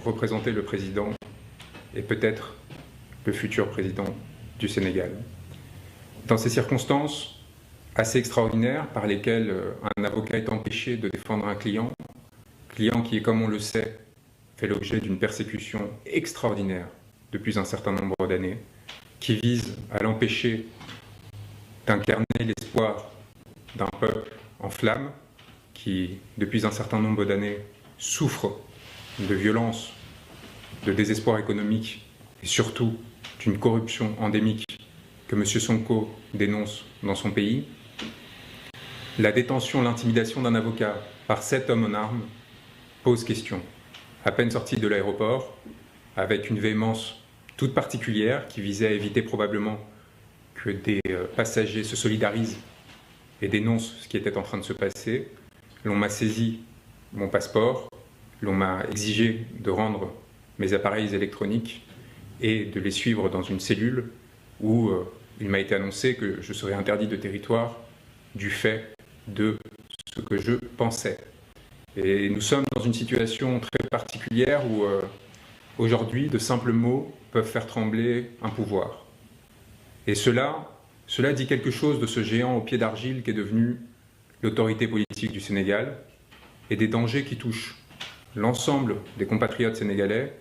représenter le président et peut-être le futur président du Sénégal. Dans ces circonstances assez extraordinaires par lesquelles un avocat est empêché de défendre un client qui, comme on le sait, fait l'objet d'une persécution extraordinaire depuis un certain nombre d'années, qui vise à l'empêcher d'incarner l'espoir d'un peuple en flammes qui, depuis un certain nombre d'années, souffre de violence, de désespoir économique et surtout d'une corruption endémique que M. Sonko dénonce dans son pays. La détention, l'intimidation d'un avocat par 7 hommes en armes pose question. À peine sorti de l'aéroport, avec une véhémence toute particulière qui visait à éviter probablement que des passagers se solidarisent et dénoncent ce qui était en train de se passer, l'on m'a saisi mon passeport, l'on m'a exigé de rendre mes appareils électroniques et de les suivre dans une cellule où il m'a été annoncé que je serais interdit de territoire du fait de ce que je pensais. Et nous sommes dans une situation très particulière où aujourd'hui de simples mots peuvent faire trembler un pouvoir. Et cela dit quelque chose de ce géant au pied d'argile qu'est devenu l'autorité politique du Sénégal et des dangers qui touchent l'ensemble des compatriotes sénégalais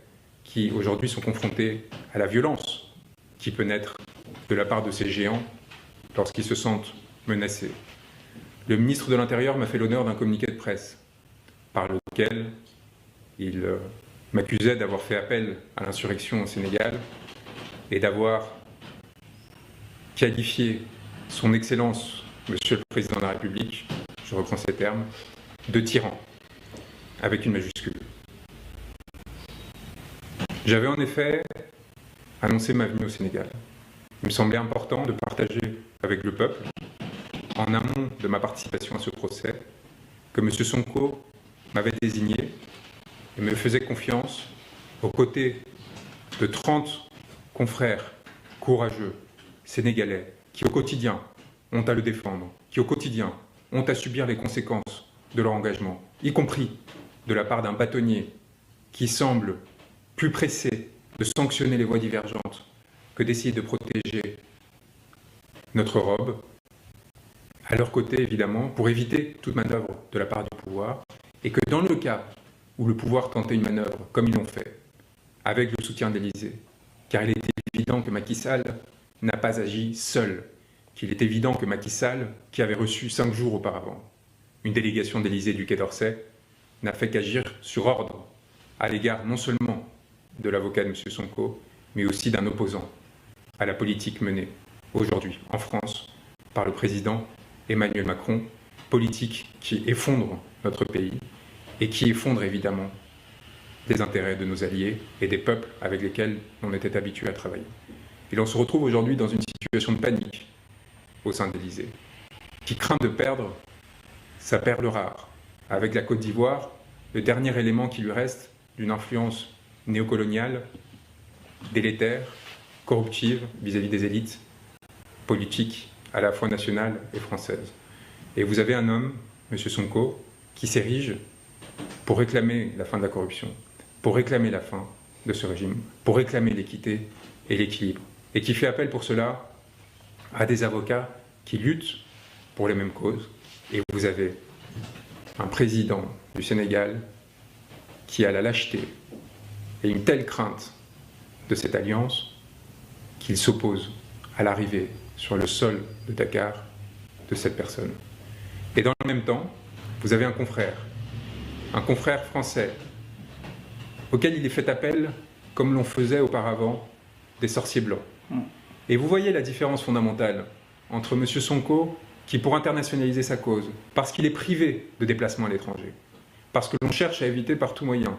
qui aujourd'hui sont confrontés à la violence qui peut naître de la part de ces géants lorsqu'ils se sentent menacés. Le ministre de l'Intérieur m'a fait l'honneur d'un communiqué de presse par lequel il m'accusait d'avoir fait appel à l'insurrection au Sénégal et d'avoir qualifié son Excellence, Monsieur le Président de la République, je reprends ces termes, de tyran, avec une majuscule. J'avais en effet annoncé ma venue au Sénégal. Il me semblait important de partager avec le peuple, en amont de ma participation à ce procès, que M. Sonko m'avait désigné et me faisait confiance aux côtés de 30 confrères courageux, sénégalais, qui au quotidien ont à le défendre, qui au quotidien ont à subir les conséquences de leur engagement, y compris de la part d'un bâtonnier qui semble plus pressé de sanctionner les voies divergentes que d'essayer de protéger notre robe, à leur côté évidemment, pour éviter toute manœuvre de la part du pouvoir, et que dans le cas où le pouvoir tentait une manœuvre, comme ils l'ont fait, avec le soutien de l'Élysée, car il est évident que Macky Sall n'a pas agi seul, qu'il est évident que Macky Sall, qui avait reçu 5 jours auparavant une délégation d'Élysée du Quai d'Orsay, n'a fait qu'agir sur ordre à l'égard non seulement de l'avocat de M. Sonko, mais aussi d'un opposant à la politique menée aujourd'hui en France par le président Emmanuel Macron, politique qui effondre notre pays et qui effondre évidemment les intérêts de nos alliés et des peuples avec lesquels on était habitué à travailler. Et l'on se retrouve aujourd'hui dans une situation de panique au sein de l'Élysée, qui craint de perdre sa perle rare, avec la Côte d'Ivoire, le dernier élément qui lui reste d'une influence néocoloniale, délétère, corruptive vis-à-vis des élites politiques à la fois nationales et françaises. Et vous avez un homme, M. Sonko, qui s'érige pour réclamer la fin de la corruption, pour réclamer la fin de ce régime, pour réclamer l'équité et l'équilibre, et qui fait appel pour cela à des avocats qui luttent pour les mêmes causes. Et vous avez un président du Sénégal qui a la lâcheté et une telle crainte de cette alliance qu'il s'oppose à l'arrivée sur le sol de Dakar de cette personne. Et dans le même temps, vous avez un confrère français auquel il est fait appel comme l'on faisait auparavant des sorciers blancs. Et vous voyez la différence fondamentale entre M. Sonko, qui pour internationaliser sa cause, parce qu'il est privé de déplacement à l'étranger, parce que l'on cherche à éviter par tout moyen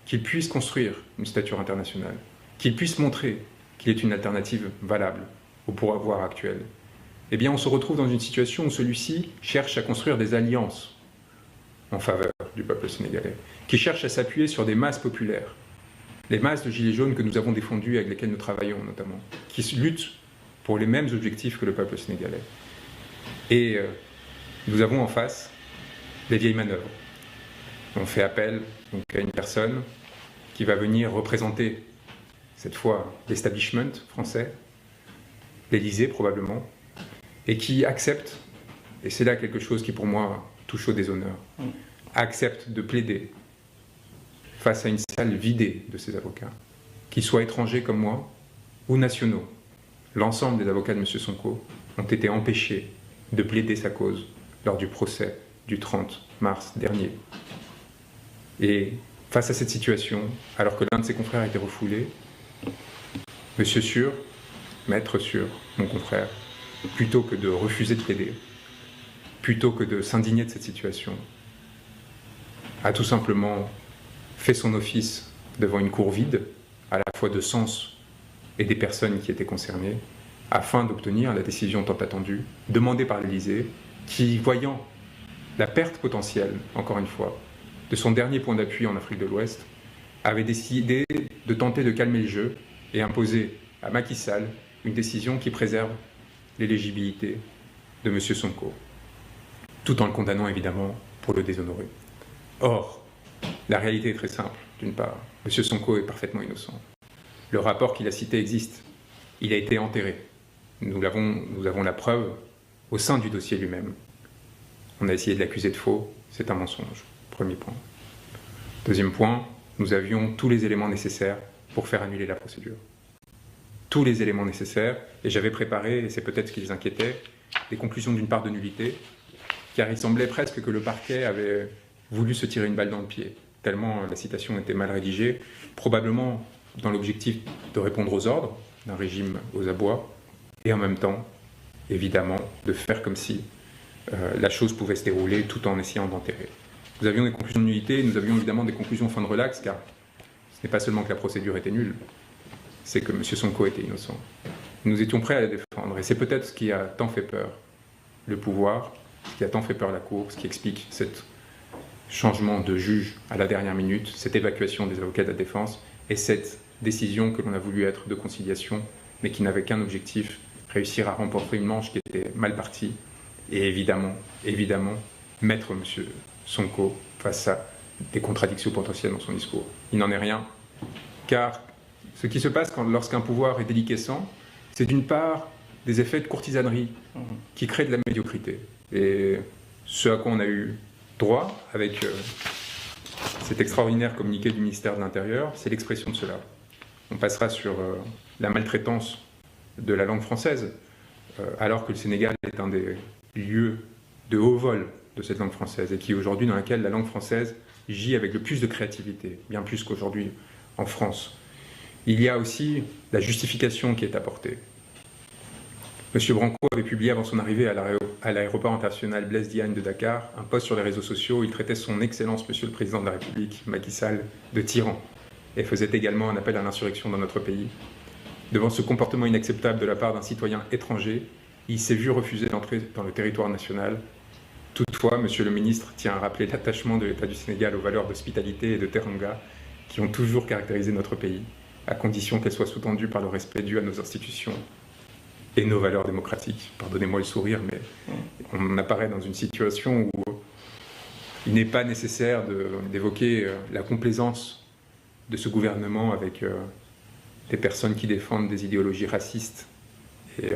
qu'il puisse construire une stature internationale, qu'il puisse montrer qu'il est une alternative valable au pouvoir actuel, eh bien on se retrouve dans une situation où celui-ci cherche à construire des alliances en faveur du peuple sénégalais, qui cherche à s'appuyer sur des masses populaires, les masses de gilets jaunes que nous avons défendues, avec lesquelles nous travaillons notamment, qui luttent pour les mêmes objectifs que le peuple sénégalais. Et nous avons en face les vieilles manœuvres. On fait appel donc, à une personne qui va venir représenter, cette fois, l'establishment français, l'Élysée probablement, et qui accepte, et c'est là quelque chose qui pour moi touche au déshonneur, accepte de plaider face à une salle vidée de ses avocats, qu'ils soient étrangers comme moi ou nationaux. L'ensemble des avocats de M. Sonko ont été empêchés de plaider sa cause lors du procès du 30 mars dernier. Et face à cette situation, alors que l'un de ses confrères a été refoulé, M. Sûr, maître Sûr, mon confrère, plutôt que de refuser de plaider, plutôt que de s'indigner de cette situation, a tout simplement fait son office devant une cour vide, à la fois de sens et des personnes qui étaient concernées, afin d'obtenir la décision tant attendue, demandée par l'Élysée, qui, voyant la perte potentielle, encore une fois, de son dernier point d'appui en Afrique de l'Ouest, avait décidé de tenter de calmer le jeu et imposer à Macky Sall une décision qui préserve l'éligibilité de M. Sonko, tout en le condamnant évidemment pour le déshonorer. Or, la réalité est très simple. D'une part, M. Sonko est parfaitement innocent. Le rapport qu'il a cité existe. Il a été enterré. Nous avons la preuve au sein du dossier lui-même. On a essayé de l'accuser de faux. C'est un mensonge. Premier point. Deuxième point, nous avions tous les éléments nécessaires pour faire annuler la procédure. Tous les éléments nécessaires. Et j'avais préparé, et c'est peut-être ce qui les inquiétait, des conclusions d'une part de nullité, car il semblait presque que le parquet avait voulu se tirer une balle dans le pied, tellement la citation était mal rédigée, probablement dans l'objectif de répondre aux ordres d'un régime aux abois, et en même temps, évidemment, de faire comme si la chose pouvait se dérouler tout en essayant d'enterrer. Nous avions des conclusions de nullité, nous avions évidemment des conclusions fin de relax, car ce n'est pas seulement que la procédure était nulle, c'est que M. Sonko était innocent. Nous étions prêts à la défendre, et c'est peut-être ce qui a tant fait peur le pouvoir, ce qui a tant fait peur la Cour, ce qui explique ce changement de juge à la dernière minute, cette évacuation des avocats de la défense, et cette décision que l'on a voulu être de conciliation, mais qui n'avait qu'un objectif, réussir à remporter une manche qui était mal partie, et évidemment, mettre M. Sonko face à des contradictions potentielles dans son discours. Il n'en est rien, car ce qui se passe lorsqu'un pouvoir est déliquescent, c'est d'une part des effets de courtisanerie qui créent de la médiocrité. Et ce à quoi on a eu droit avec cet extraordinaire communiqué du ministère de l'Intérieur, c'est l'expression de cela. On passera sur la maltraitance de la langue française, alors que le Sénégal est un des lieux de haut vol de cette langue française, et qui aujourd'hui dans laquelle la langue française gît avec le plus de créativité, bien plus qu'aujourd'hui en France. Il y a aussi la justification qui est apportée. M. Branco avait publié avant son arrivée à l'aéroport international Blaise Diagne de Dakar un post sur les réseaux sociaux où il traitait son Excellence Monsieur le Président de la République, Macky Sall, de tyran, et faisait également un appel à l'insurrection dans notre pays. Devant ce comportement inacceptable de la part d'un citoyen étranger, il s'est vu refuser d'entrer dans le territoire national. Toutefois, Monsieur le Ministre tient à rappeler l'attachement de l'État du Sénégal aux valeurs d'hospitalité et de teranga qui ont toujours caractérisé notre pays, à condition qu'elles soient sous-tendues par le respect dû à nos institutions et nos valeurs démocratiques. Pardonnez-moi le sourire, mais on apparaît dans une situation où il n'est pas nécessaire d'évoquer la complaisance de ce gouvernement avec des personnes qui défendent des idéologies racistes et